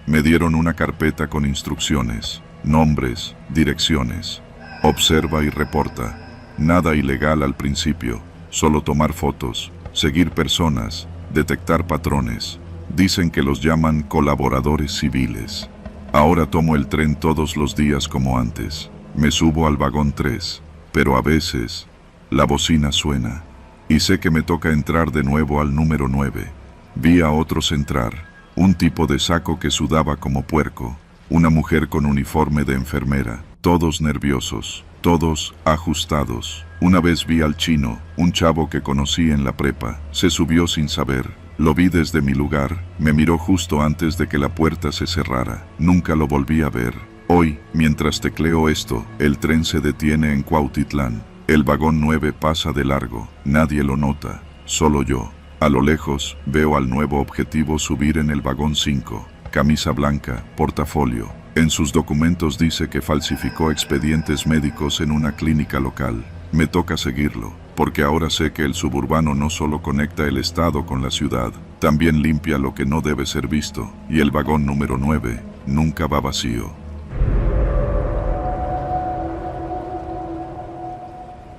Me dieron una carpeta con instrucciones, nombres, direcciones. Observa y reporta. Nada ilegal al principio. Solo tomar fotos, seguir personas, detectar patrones. Dicen que los llaman colaboradores civiles. Ahora tomo el tren todos los días como antes. Me subo al vagón 3, pero a veces la bocina suena y sé que me toca entrar de nuevo al número 9. Vi a otros entrar, un tipo de saco que sudaba como puerco, una mujer con uniforme de enfermera, todos nerviosos, todos ajustados. Una vez vi al chino, un chavo que conocí en la prepa, se subió sin saber. Lo vi desde mi lugar, me miró justo antes de que la puerta se cerrara. Nunca lo volví a ver. Hoy, mientras tecleo esto, el tren se detiene en Cuautitlán. El vagón 9 pasa de largo, nadie lo nota, solo yo. A lo lejos, veo al nuevo objetivo subir en el vagón 5. Camisa blanca, portafolio. En sus documentos dice que falsificó expedientes médicos en una clínica local. Me toca seguirlo, porque ahora sé que el suburbano no solo conecta el estado con la ciudad, también limpia lo que no debe ser visto, y el vagón número 9 nunca va vacío.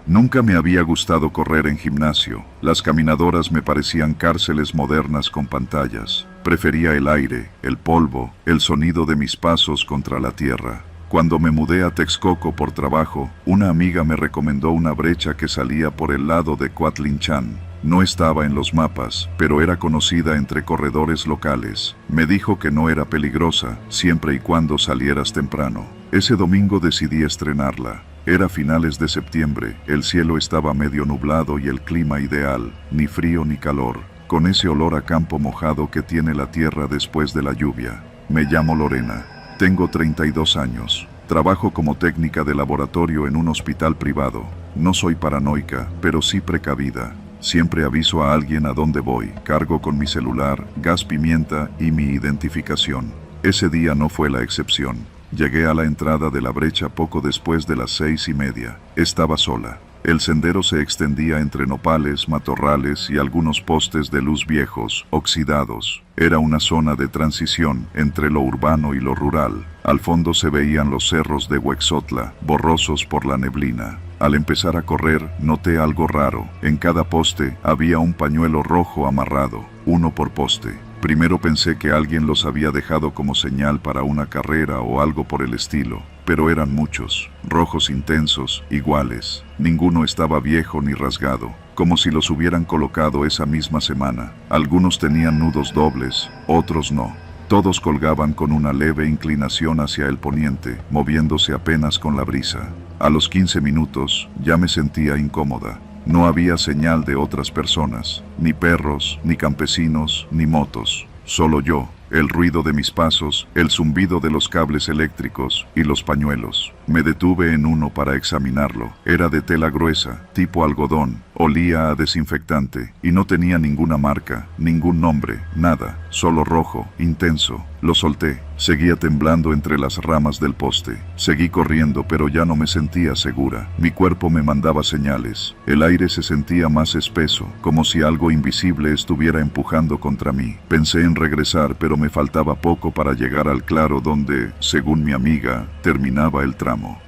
Nunca me había gustado correr en gimnasio. Las caminadoras me parecían cárceles modernas con pantallas. Prefería el aire, el polvo, el sonido de mis pasos contra la tierra. Cuando me mudé a Texcoco por trabajo, una amiga me recomendó una brecha que salía por el lado de Coatlinchan. No estaba en los mapas, pero era conocida entre corredores locales. Me dijo que no era peligrosa, siempre y cuando salieras temprano. Ese domingo decidí estrenarla. Era finales de septiembre, el cielo estaba medio nublado y el clima ideal, ni frío ni calor, con ese olor a campo mojado que tiene la tierra después de la lluvia. Me llamo Lorena, tengo 32 años, trabajo como técnica de laboratorio en un hospital privado. No soy paranoica, pero sí precavida. Siempre aviso a alguien a dónde voy, cargo con mi celular, gas pimienta y mi identificación. Ese día no fue la excepción. Llegué a la entrada de la brecha poco después de las 6:30. Estaba sola. El sendero se extendía entre nopales, matorrales y algunos postes de luz viejos, oxidados. Era una zona de transición entre lo urbano y lo rural. Al fondo se veían los cerros de Huexotla, borrosos por la neblina. Al empezar a correr, noté algo raro. En cada poste había un pañuelo rojo amarrado, uno por poste. Primero pensé que alguien los había dejado como señal para una carrera o algo por el estilo, pero eran muchos, rojos intensos, iguales. Ninguno estaba viejo ni rasgado, como si los hubieran colocado esa misma semana. Algunos tenían nudos dobles, otros no. Todos colgaban con una leve inclinación hacia el poniente, moviéndose apenas con la brisa. A los 15 minutos, ya me sentía incómoda. No había señal de otras personas, ni perros, ni campesinos, ni motos. Solo yo, el ruido de mis pasos, el zumbido de los cables eléctricos y los pañuelos. Me detuve en uno para examinarlo. Era de tela gruesa, tipo algodón. Olía a desinfectante y no tenía ninguna marca, ningún nombre, nada, solo rojo, intenso. Lo solté. Seguía temblando entre las ramas del poste. Seguí corriendo, pero ya no me sentía segura. Mi cuerpo me mandaba señales. El aire se sentía más espeso, como si algo invisible estuviera empujando contra mí. Pensé en regresar, pero me faltaba poco para llegar al claro donde, según mi amiga, terminaba el tramo.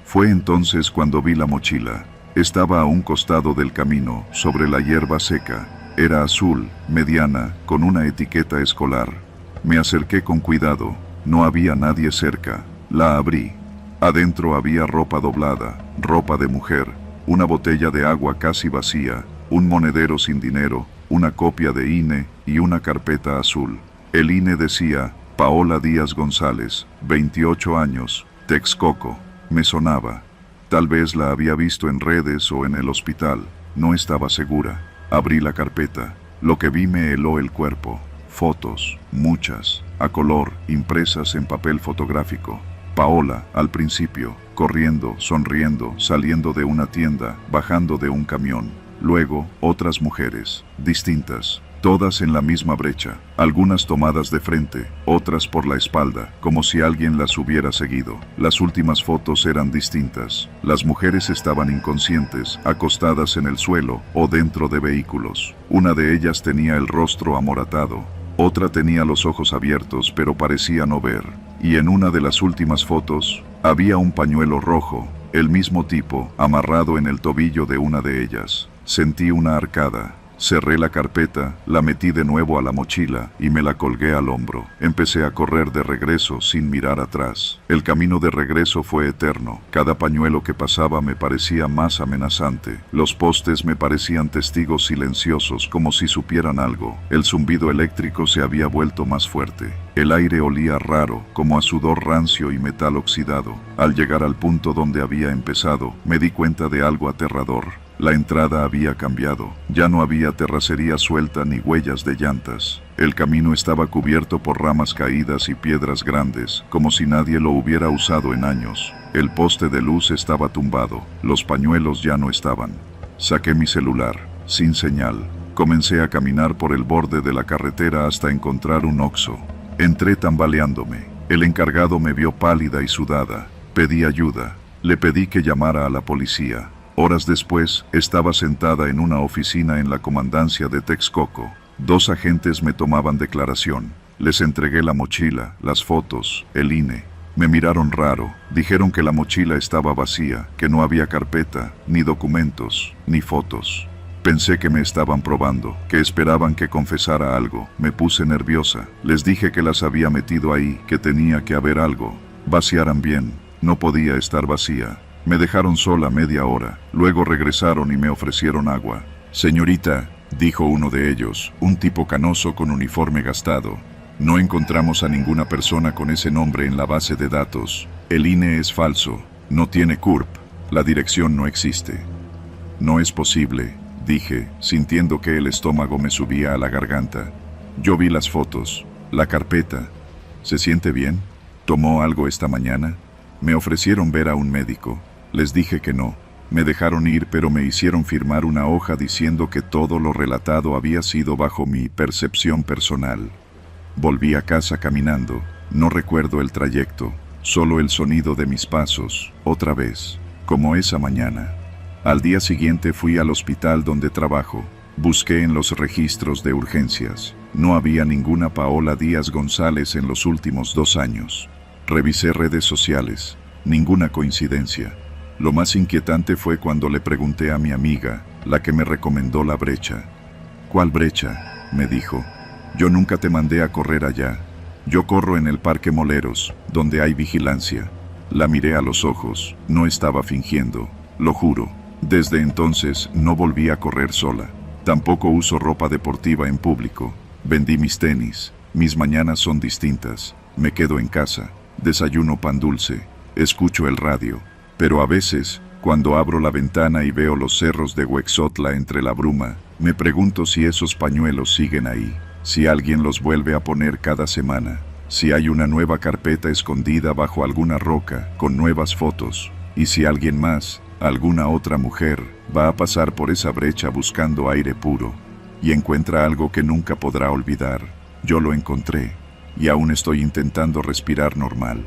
Fue entonces cuando vi la mochila. Estaba a un costado del camino, sobre la hierba seca. Era azul, mediana, con una etiqueta escolar. Me acerqué con cuidado. No había nadie cerca. La abrí. Adentro había ropa doblada, ropa de mujer, una botella de agua casi vacía, un monedero sin dinero, una copia de INE y una carpeta azul. El INE decía, Paola Díaz González, 28 años, Texcoco. Me sonaba. Tal vez la había visto en redes o en el hospital. No estaba segura. Abrí la carpeta. Lo que vi me heló el cuerpo. Fotos, muchas, a color, impresas en papel fotográfico. Paola, al principio, corriendo, sonriendo, saliendo de una tienda, bajando de un camión. Luego, otras mujeres, distintas, todas en la misma brecha, algunas tomadas de frente, otras por la espalda, como si alguien las hubiera seguido. Las últimas fotos eran distintas. Las mujeres estaban inconscientes, acostadas en el suelo o dentro de vehículos. Una de ellas tenía el rostro amoratado. Otra tenía los ojos abiertos, pero parecía no ver. Y en una de las últimas fotos, había un pañuelo rojo, el mismo tipo, amarrado en el tobillo de una de ellas. Sentí una arcada. Cerré la carpeta, la metí de nuevo a la mochila y me la colgué al hombro. Empecé a correr de regreso sin mirar atrás. El camino de regreso fue eterno. Cada pañuelo que pasaba me parecía más amenazante. Los postes me parecían testigos silenciosos, como si supieran algo. El zumbido eléctrico se había vuelto más fuerte. El aire olía raro, como a sudor rancio y metal oxidado. Al llegar al punto donde había empezado, me di cuenta de algo aterrador. La entrada había cambiado. Ya no había terracería suelta ni huellas de llantas. El camino estaba cubierto por ramas caídas y piedras grandes, como si nadie lo hubiera usado en años. El poste de luz estaba tumbado. Los pañuelos ya no estaban. Saqué mi celular, sin señal. Comencé a caminar por el borde de la carretera hasta encontrar un Oxxo. Entré tambaleándome. El encargado me vio pálida y sudada. Pedí ayuda. Le pedí que llamara a la policía. Horas después, estaba sentada en una oficina en la comandancia de Texcoco. 2 agentes me tomaban declaración. Les entregué la mochila, las fotos, el INE. Me miraron raro. Dijeron que la mochila estaba vacía, que no había carpeta, ni documentos, ni fotos. Pensé que me estaban probando, que esperaban que confesara algo. Me puse nerviosa. Les dije que las había metido ahí, que tenía que haber algo. Vaciaran bien. No podía estar vacía. Me dejaron sola media hora. Luego regresaron y me ofrecieron agua. Señorita, dijo uno de ellos, un tipo canoso con uniforme gastado. No encontramos a ninguna persona con ese nombre en la base de datos. El INE es falso. No tiene CURP. La dirección no existe. No es posible, dije, sintiendo que el estómago me subía a la garganta. Yo vi las fotos, la carpeta. ¿Se siente bien? ¿Tomó algo esta mañana? Me ofrecieron ver a un médico. Les dije que no. Me dejaron ir, pero me hicieron firmar una hoja diciendo que todo lo relatado había sido bajo mi percepción personal. Volví a casa caminando. No recuerdo el trayecto, solo el sonido de mis pasos, otra vez, como esa mañana. Al día siguiente fui al hospital donde trabajo. Busqué en los registros de urgencias. No había ninguna Paola Díaz González en los últimos 2 años. Revisé redes sociales. Ninguna coincidencia. Lo más inquietante fue cuando le pregunté a mi amiga, la que me recomendó la brecha. ¿Cuál brecha?, me dijo. Yo nunca te mandé a correr allá. Yo corro en el Parque Moleros, donde hay vigilancia. La miré a los ojos. No estaba fingiendo, lo juro. Desde entonces no volví a correr sola. Tampoco uso ropa deportiva en público. Vendí mis tenis. Mis mañanas son distintas. Me quedo en casa. Desayuno pan dulce. Escucho el radio. Pero a veces, cuando abro la ventana y veo los cerros de Huexotla entre la bruma, me pregunto si esos pañuelos siguen ahí, si alguien los vuelve a poner cada semana, si hay una nueva carpeta escondida bajo alguna roca con nuevas fotos, y si alguien más, alguna otra mujer, va a pasar por esa brecha buscando aire puro, y encuentra algo que nunca podrá olvidar. Yo lo encontré, y aún estoy intentando respirar normal.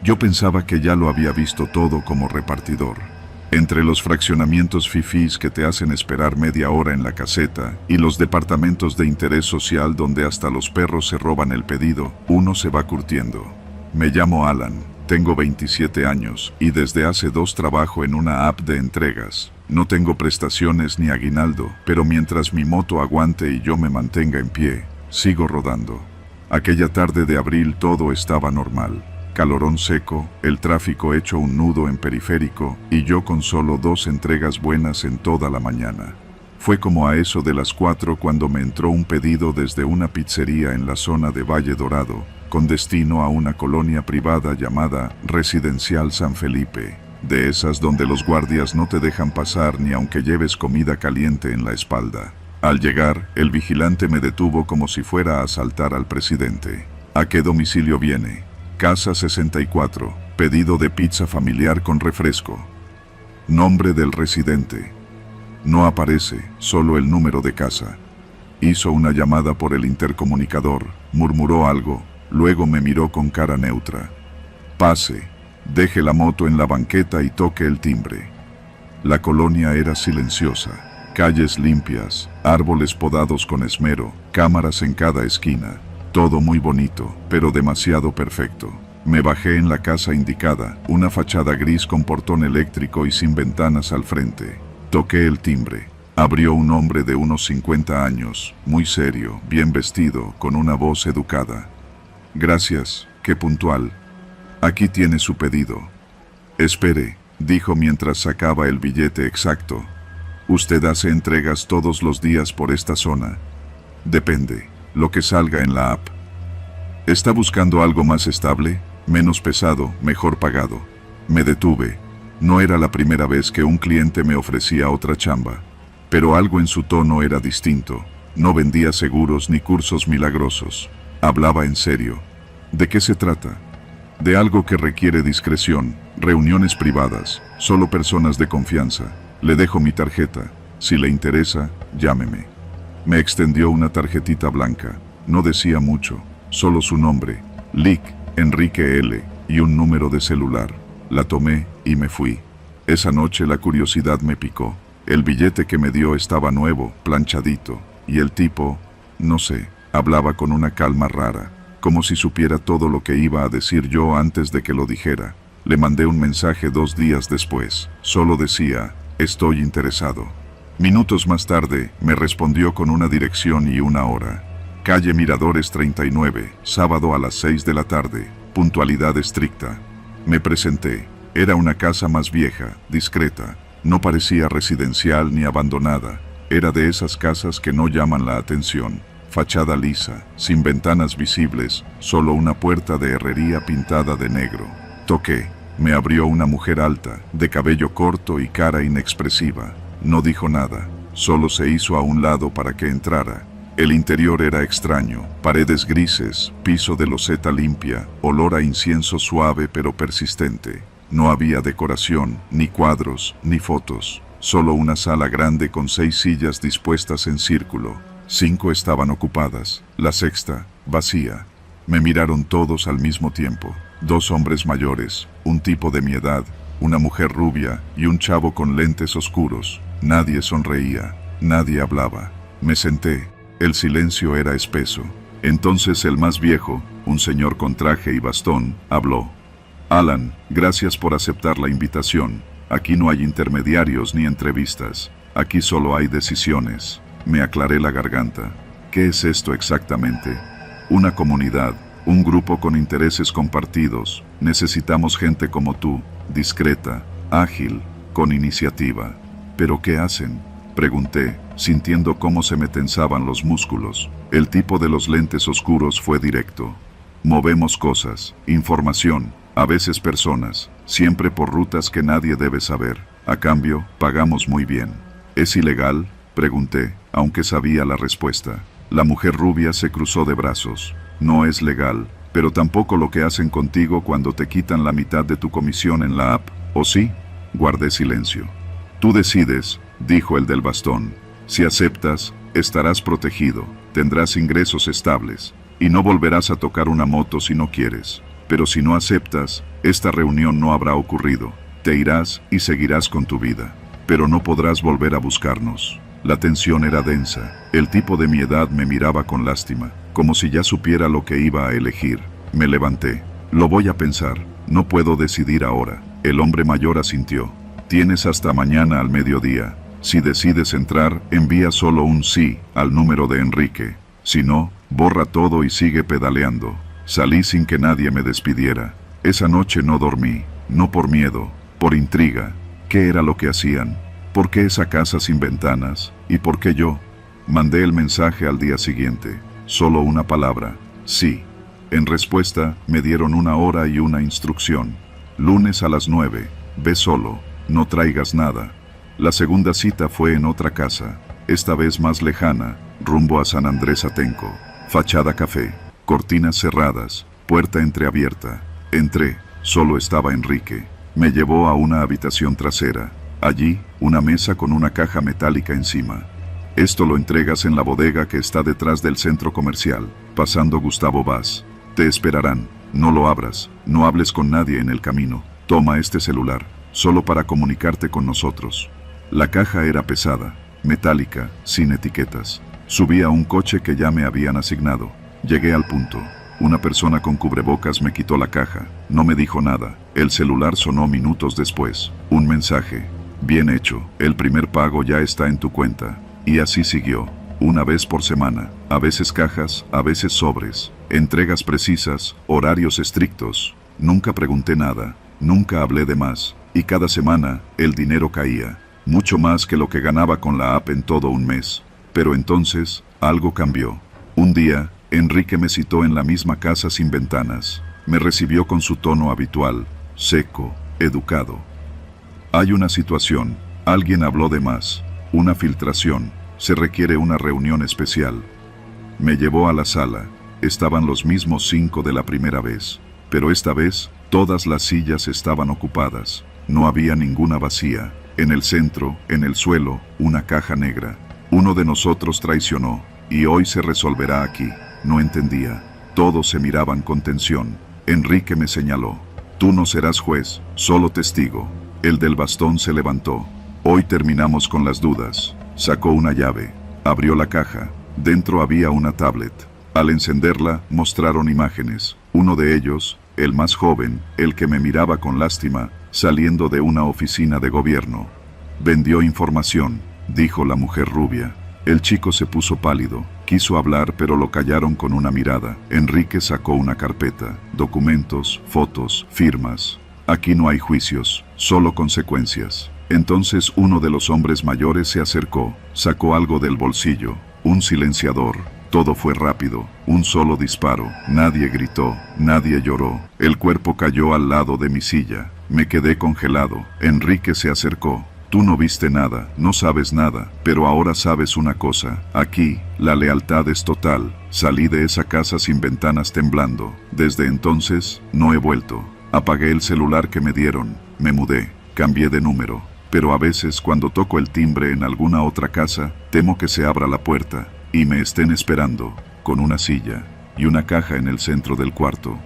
Yo pensaba que ya lo había visto todo como repartidor. Entre los fraccionamientos fifís que te hacen esperar media hora en la caseta y los departamentos de interés social donde hasta los perros se roban el pedido, uno se va curtiendo. Me llamo Alan, tengo 27 años y desde hace 2 trabajo en una app de entregas. No tengo prestaciones ni aguinaldo, pero mientras mi moto aguante y yo me mantenga en pie, sigo rodando. Aquella tarde de abril todo estaba normal. Calorón seco, el tráfico hecho un nudo en periférico y yo con solo 2 entregas buenas en toda la mañana. Fue como a eso de las 4 cuando me entró un pedido desde una pizzería en la zona de Valle Dorado, con destino a una colonia privada llamada Residencial San Felipe, de esas donde los guardias no te dejan pasar ni aunque lleves comida caliente en la espalda. Al llegar, el vigilante me detuvo como si fuera a asaltar al presidente. ¿A qué domicilio viene? Casa 64, pedido de pizza familiar con refresco. Nombre del residente. No aparece, solo el número de casa. Hizo una llamada por el intercomunicador, murmuró algo, luego me miró con cara neutra. Pase, deje la moto en la banqueta y toque el timbre. La colonia era silenciosa, calles limpias, árboles podados con esmero, cámaras en cada esquina. Todo muy bonito, pero demasiado perfecto. Me bajé en la casa indicada, una fachada gris con portón eléctrico y sin ventanas al frente. Toqué el timbre. Abrió un hombre de unos 50 años, muy serio, bien vestido, con una voz educada. Gracias, qué puntual. Aquí tiene su pedido. Espere, dijo mientras sacaba el billete exacto. Usted hace entregas todos los días por esta zona. Depende, lo que salga en la app. ¿Está buscando algo más estable, menos pesado, mejor pagado? Me detuve. No era la primera vez que un cliente me ofrecía otra chamba. Pero algo en su tono era distinto. No vendía seguros ni cursos milagrosos. Hablaba en serio. ¿De qué se trata? De algo que requiere discreción, reuniones privadas, solo personas de confianza. Le dejo mi tarjeta. Si le interesa, llámeme. Me extendió una tarjetita blanca. No decía mucho, solo su nombre, Lic, Enrique L., y un número de celular. La tomé y me fui. Esa noche la curiosidad me picó. El billete que me dio estaba nuevo, planchadito, y el tipo, no sé, hablaba con una calma rara, como si supiera todo lo que iba a decir yo antes de que lo dijera. Le mandé un mensaje 2 días después. Solo decía, estoy interesado. Minutos más tarde, me respondió con una dirección y una hora. Calle Miradores 39, sábado a las 6 de la tarde, puntualidad estricta. Me presenté. Era una casa más vieja, discreta. No parecía residencial ni abandonada. Era de esas casas que no llaman la atención. Fachada lisa, sin ventanas visibles, solo una puerta de herrería pintada de negro. Toqué. Me abrió una mujer alta, de cabello corto y cara inexpresiva. No dijo nada, solo se hizo a un lado para que entrara. El interior era extraño, paredes grises, piso de loseta limpia, olor a incienso suave pero persistente. No había decoración, ni cuadros, ni fotos. Solo una sala grande con 6 sillas dispuestas en círculo. 5 estaban ocupadas, la sexta, vacía. Me miraron todos al mismo tiempo. 2 hombres mayores, un tipo de mi edad, una mujer rubia y un chavo con lentes oscuros. Nadie sonreía, nadie hablaba. Me senté. El silencio era espeso. Entonces el más viejo, un señor con traje y bastón, habló. Alan, gracias por aceptar la invitación. Aquí no hay intermediarios ni entrevistas. Aquí solo hay decisiones. Me aclaré la garganta. ¿Qué es esto exactamente? Una comunidad, un grupo con intereses compartidos. Necesitamos gente como tú, discreta, ágil, con iniciativa. ¿Pero qué hacen?, pregunté, sintiendo cómo se me tensaban los músculos. El tipo de los lentes oscuros fue directo. Movemos cosas, información, a veces personas, siempre por rutas que nadie debe saber. A cambio, pagamos muy bien. ¿Es ilegal?, pregunté, aunque sabía la respuesta. La mujer rubia se cruzó de brazos. No es legal, pero tampoco lo que hacen contigo cuando te quitan la mitad de tu comisión en la app, ¿o sí? Guardé silencio. Tú decides, dijo el del bastón. Si aceptas, estarás protegido, tendrás ingresos estables, y no volverás a tocar una moto si no quieres. Pero si no aceptas, esta reunión no habrá ocurrido. Te irás y seguirás con tu vida. Pero no podrás volver a buscarnos. La tensión era densa. El tipo de mi edad me miraba con lástima, como si ya supiera lo que iba a elegir. Me levanté. Lo voy a pensar. No puedo decidir ahora. El hombre mayor asintió. Tienes hasta mañana al mediodía. Si decides entrar, envía solo un sí al número de Enrique. Si no, borra todo y sigue pedaleando. Salí sin que nadie me despidiera. Esa noche no dormí, no por miedo, por intriga. ¿Qué era lo que hacían? ¿Por qué esa casa sin ventanas? ¿Y por qué yo? Mandé el mensaje al día siguiente. Solo una palabra: sí. En respuesta, me dieron una hora y una instrucción. Lunes a las 9, ve solo, no traigas nada. La segunda cita fue en otra casa, esta vez más lejana, rumbo a San Andrés Atenco. Fachada café, cortinas cerradas, puerta entreabierta. Entré, solo estaba Enrique. Me llevó a una habitación trasera. Allí, una mesa con una caja metálica encima. Esto lo entregas en la bodega que está detrás del centro comercial, pasando Gustavo Vaz. Te esperarán. No lo abras, no hables con nadie en el camino. Toma este celular, solo para comunicarte con nosotros. La caja era pesada, metálica, sin etiquetas. Subí a un coche que ya me habían asignado. Llegué al punto. Una persona con cubrebocas me quitó la caja. No me dijo nada. El celular sonó minutos después. Un mensaje. Bien hecho. El primer pago ya está en tu cuenta. Y así siguió. Una vez por semana. A veces cajas, a veces sobres. Entregas precisas, horarios estrictos. Nunca pregunté nada. Nunca hablé de más. Y cada semana, el dinero caía. Mucho más que lo que ganaba con la app en todo un mes. Pero entonces, algo cambió. Un día, Enrique me citó en la misma casa sin ventanas. Me recibió con su tono habitual, seco, educado. Hay una situación, alguien habló de más, una filtración, se requiere una reunión especial. Me llevó a la sala, estaban los mismos 5 de la primera vez, pero esta vez todas las sillas estaban ocupadas, no había ninguna vacía. En el centro, en el suelo, una caja negra. Uno de nosotros traicionó, y hoy se resolverá aquí. No entendía. Todos se miraban con tensión. Enrique me señaló. Tú no serás juez, solo testigo. El del bastón se levantó. Hoy terminamos con las dudas. Sacó una llave. Abrió la caja. Dentro había una tablet. Al encenderla, mostraron imágenes. Uno de ellos, el más joven, el que me miraba con lástima, saliendo de una oficina de gobierno. Vendió información, dijo la mujer rubia. El chico se puso pálido, quiso hablar pero lo callaron con una mirada. Enrique sacó una carpeta, documentos, fotos, firmas. Aquí no hay juicios, solo consecuencias. Entonces uno de los hombres mayores se acercó, sacó algo del bolsillo, un silenciador. Todo fue rápido, un solo disparo. Nadie gritó, nadie lloró. El cuerpo cayó al lado de mi silla. Me quedé congelado. Enrique se acercó. Tú no viste nada, no sabes nada, pero ahora sabes una cosa. Aquí, la lealtad es total. Salí de esa casa sin ventanas temblando. Desde entonces, no he vuelto. Apagué el celular que me dieron. Me mudé. Cambié de número. Pero a veces cuando toco el timbre en alguna otra casa, temo que se abra la puerta y me estén esperando, con una silla y una caja en el centro del cuarto.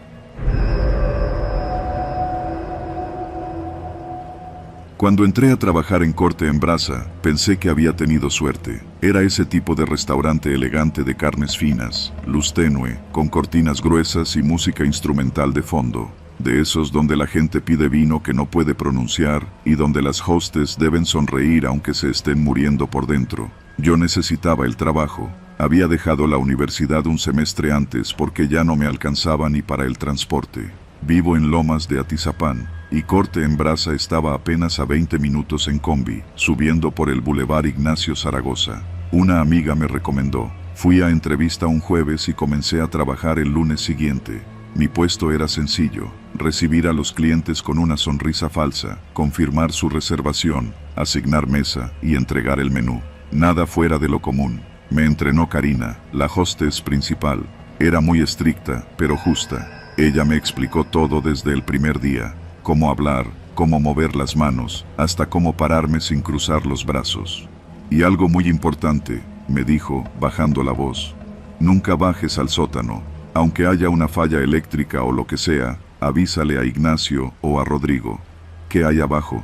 Cuando entré a trabajar en Corte en Brasa, pensé que había tenido suerte. Era ese tipo de restaurante elegante de carnes finas, luz tenue, con cortinas gruesas y música instrumental de fondo. De esos donde la gente pide vino que no puede pronunciar y donde las hostes deben sonreír aunque se estén muriendo por dentro. Yo necesitaba el trabajo. Había dejado la universidad un semestre antes porque ya no me alcanzaba ni para el transporte. Vivo en Lomas de Atizapán, y Corte en Brasa estaba apenas a 20 minutos en combi, subiendo por el Boulevard Ignacio Zaragoza. Una amiga me recomendó. Fui a entrevista un jueves y comencé a trabajar el lunes siguiente. Mi puesto era sencillo: recibir a los clientes con una sonrisa falsa, confirmar su reservación, asignar mesa y entregar el menú. Nada fuera de lo común. Me entrenó Karina, la hostess principal. Era muy estricta, pero justa. Ella me explicó todo desde el primer día: cómo hablar, cómo mover las manos, hasta cómo pararme sin cruzar los brazos. Y algo muy importante, me dijo, bajando la voz: nunca bajes al sótano. Aunque haya una falla eléctrica o lo que sea, avísale a Ignacio o a Rodrigo. ¿Qué hay abajo?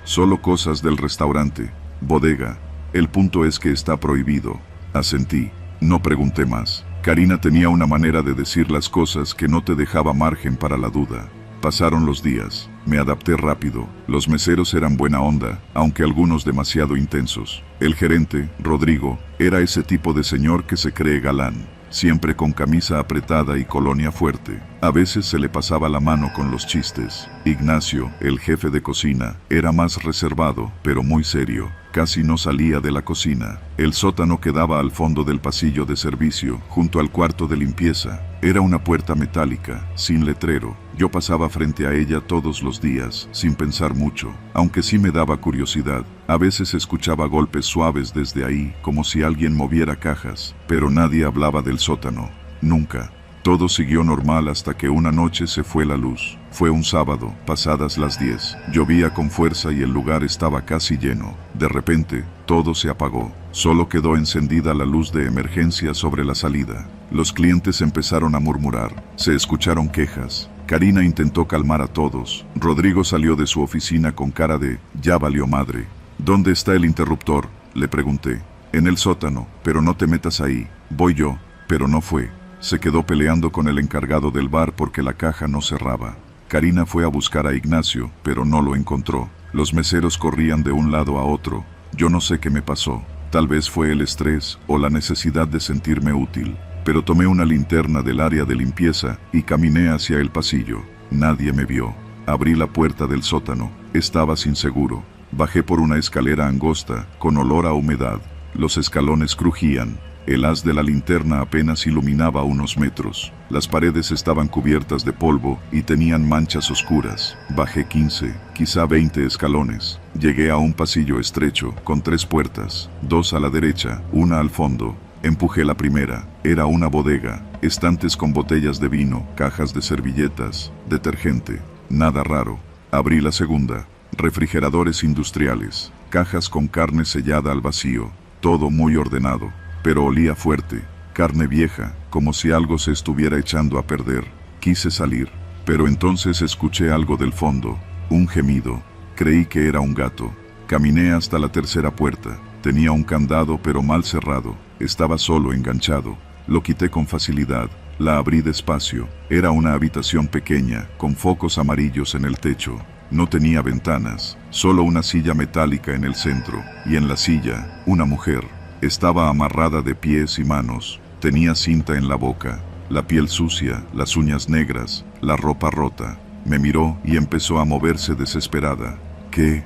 Solo cosas del restaurante, bodega. El punto es que está prohibido. Asentí. No pregunté más. Karina tenía una manera de decir las cosas que no te dejaba margen para la duda. Pasaron los días. Me adapté rápido. Los meseros eran buena onda, aunque algunos demasiado intensos. El gerente, Rodrigo, era ese tipo de señor que se cree galán. Siempre con camisa apretada y colonia fuerte. A veces se le pasaba la mano con los chistes. Ignacio, el jefe de cocina, era más reservado, pero muy serio. Casi no salía de la cocina. El sótano quedaba al fondo del pasillo de servicio, junto al cuarto de limpieza. Era una puerta metálica, sin letrero. Yo pasaba frente a ella todos los días, sin pensar mucho, aunque sí me daba curiosidad. A veces escuchaba golpes suaves desde ahí, como si alguien moviera cajas, pero nadie hablaba del sótano. Nunca. Todo siguió normal hasta que una noche se fue la luz. Fue un sábado, pasadas las 10. Llovía con fuerza y el lugar estaba casi lleno. De repente, todo se apagó. Solo quedó encendida la luz de emergencia sobre la salida. Los clientes empezaron a murmurar. Se escucharon quejas. Karina intentó calmar a todos. Rodrigo salió de su oficina con cara de «ya valió madre». «¿Dónde está el interruptor?», le pregunté. «En el sótano, pero no te metas ahí. Voy yo». Pero no fue. Se quedó peleando con el encargado del bar porque la caja no cerraba. Karina fue a buscar a Ignacio, pero no lo encontró. Los meseros corrían de un lado a otro. Yo no sé qué me pasó. Tal vez fue el estrés o la necesidad de sentirme útil. Pero tomé una linterna del área de limpieza y caminé hacia el pasillo. Nadie me vio. Abrí la puerta del sótano. Estaba inseguro. Bajé por una escalera angosta, con olor a humedad. Los escalones crujían. El haz de la linterna apenas iluminaba unos metros. Las paredes estaban cubiertas de polvo y tenían manchas oscuras. Bajé 15, quizá 20 escalones. Llegué a un pasillo estrecho, con 3 puertas, 2 a la derecha, una al fondo. Empujé la primera. Era una bodega, estantes con botellas de vino, cajas de servilletas, detergente. Nada raro. Abrí la segunda. Refrigeradores industriales, cajas con carne sellada al vacío. Todo muy ordenado. Pero olía fuerte, carne vieja, como si algo se estuviera echando a perder. Quise salir, pero entonces escuché algo del fondo, un gemido. Creí que era un gato. Caminé hasta la tercera puerta. Tenía un candado pero mal cerrado. Estaba solo enganchado. Lo quité con facilidad. La abrí despacio. Era una habitación pequeña, con focos amarillos en el techo. No tenía ventanas, solo una silla metálica en el centro, y en la silla, una mujer. Estaba amarrada de pies y manos, tenía cinta en la boca, la piel sucia, las uñas negras, la ropa rota. Me miró y empezó a moverse desesperada. ¿Qué?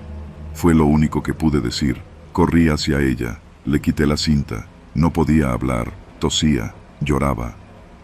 Fue lo único que pude decir. Corrí hacia ella, le quité la cinta. No podía hablar, tosía, lloraba.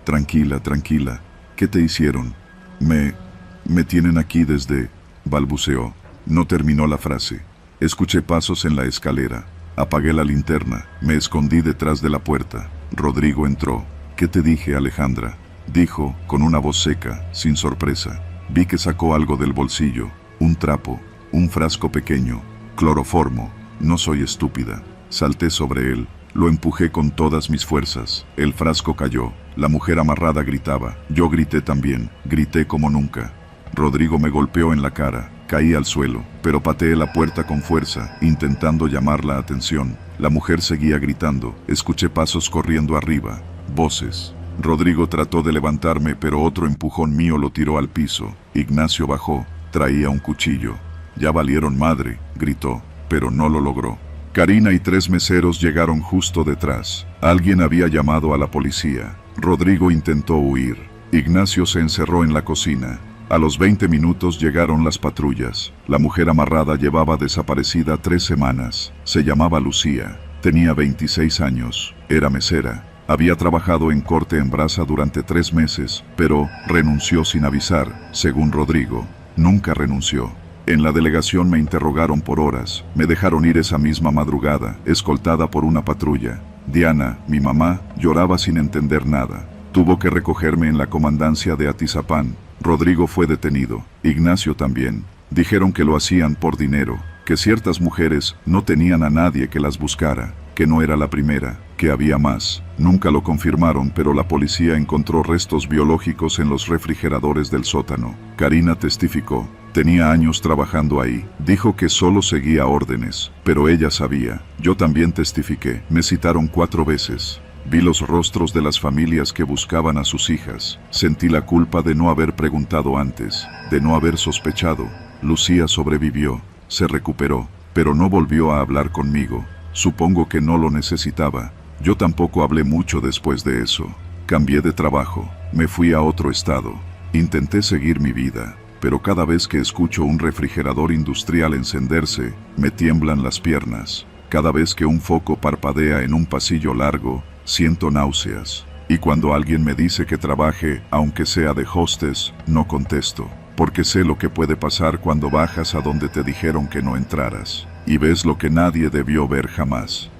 Tranquila, tranquila. ¿Qué te hicieron? Me tienen aquí desde... balbuceó. No terminó la frase. Escuché pasos en la escalera. Apagué la linterna, me escondí detrás de la puerta. Rodrigo entró. ¿Qué te dije, Alejandra? Dijo, con una voz seca, sin sorpresa. Vi que sacó algo del bolsillo, un trapo, un frasco pequeño, cloroformo. No soy estúpida. Salté sobre él, lo empujé con todas mis fuerzas. El frasco cayó, la mujer amarrada gritaba. Yo grité también, grité como nunca. Rodrigo me golpeó en la cara. Caí al suelo, pero pateé la puerta con fuerza, intentando llamar la atención. La mujer seguía gritando. Escuché pasos corriendo arriba, voces. Rodrigo trató de levantarme, pero otro empujón mío lo tiró al piso. Ignacio bajó, traía un cuchillo. Ya valieron madre, gritó, pero no lo logró. Karina y 3 meseros llegaron justo detrás. Alguien había llamado a la policía. Rodrigo intentó huir. Ignacio se encerró en la cocina. A los 20 minutos llegaron las patrullas. La mujer amarrada llevaba desaparecida 3 semanas. Se llamaba Lucía. Tenía 26 años. Era mesera. Había trabajado en corte en brasa durante 3 meses, pero renunció sin avisar, según Rodrigo. Nunca renunció. En la delegación me interrogaron por horas. Me dejaron ir esa misma madrugada, escoltada por una patrulla. Diana, mi mamá, lloraba sin entender nada. Tuvo que recogerme en la comandancia de Atizapán. Rodrigo fue detenido. Ignacio también. Dijeron que lo hacían por dinero, que ciertas mujeres no tenían a nadie que las buscara, que no era la primera, que había más. Nunca lo confirmaron, pero la policía encontró restos biológicos en los refrigeradores del sótano. Karina testificó. Tenía años trabajando ahí. Dijo que solo seguía órdenes, pero ella sabía. Yo también testifiqué. Me citaron 4 veces. Vi los rostros de las familias que buscaban a sus hijas. Sentí la culpa de no haber preguntado antes, de no haber sospechado. Lucía sobrevivió, se recuperó, pero no volvió a hablar conmigo. Supongo que no lo necesitaba. Yo tampoco hablé mucho después de eso. Cambié de trabajo, me fui a otro estado. Intenté seguir mi vida, pero cada vez que escucho un refrigerador industrial encenderse, me tiemblan las piernas. Cada vez que un foco parpadea en un pasillo largo, siento náuseas. Y cuando alguien me dice que trabaje, aunque sea de hostess, no contesto, porque sé lo que puede pasar cuando bajas a donde te dijeron que no entraras, y ves lo que nadie debió ver jamás.